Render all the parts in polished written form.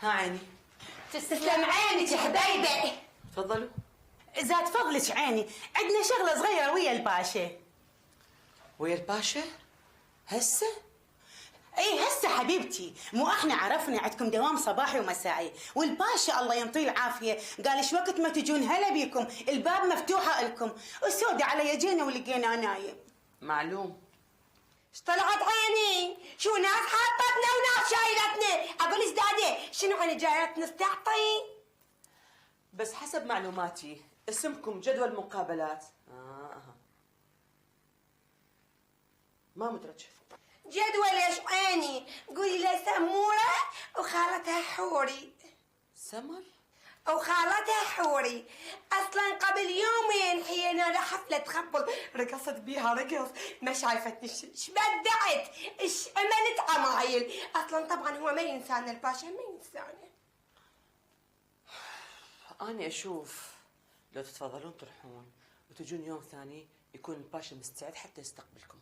ها عيني. تسلم عينك يا حبايبي. تفضلوا. زاد فضلك عيني، عندنا شغله صغيره ويا الباشا. ويا الباشا؟ هسه؟ اي هسه حبيبتي، مو احنا عرفنا عندكم دوام صباحي ومسائي، والباشا الله ينطيه العافيه قال ايش وقت ما تجون هلا بيكم، الباب مفتوحه لكم. السودة على جينا ولقينا نايم. معلوم. ايش طلعت عيني؟ شو ناس حاطتنا وناس شايلتنا، اقول ايش دادي؟ شنو انا جايتنا نستعطي؟ بس حسب معلوماتي اسمكم جدول مقابلات. ما مدرج. جدول ايش عيني؟ قولي لي سموره وخالتها حوري. سمر؟ وخالتها حوري، اصلا قبل يومين حينا لحفله خبل رقصت بيها رقص ما شايفتني ايش بدعت ايش عملت عمايل. اصلا طبعا هو ما ينسانا الباشا، ما ينسانا. أنا أشوف لو تتفضلون تروحون وتجون يوم ثاني يكون الباشا مستعد حتى يستقبلكم.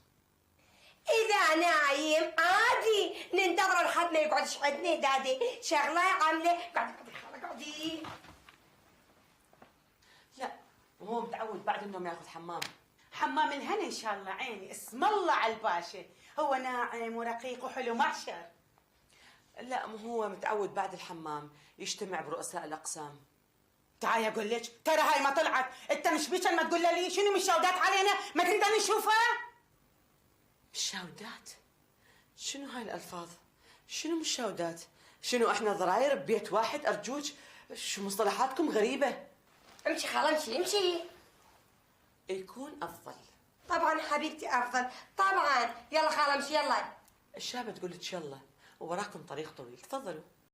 إذا نايم عادي ننتظر لحد ما يقعدش عندنا دادي، شغلة عاملة قعدي خالة قعدي. لا وهو متعود بعد النوم ياخذ حمام. حمام الهنا ان شاء الله عيني، اسم الله على الباشا، هو ناعم ورقيق وحلو محشر. لا مو هو متعود بعد الحمام يجتمع برؤساء الأقسام. تعالي اقول لك، ترى هاي ما طلعت، انت مش بيك ما تقول لي شنو مشاودات علينا ما تقدر نشوفها؟ مشاودات؟ شنو هاي الألفاظ؟ شنو مشاودات؟ شنو احنا ضراير ببيت واحد أرجوك؟ شو مصطلحاتكم غريبة. امشي خالة امشي امشي. يكون أفضل. طبعا حبيبتي أفضل طبعا. يلا خالة امشي يلا. الشابة تقول لك يلا ووراكم طريق طويل. تفضلوا.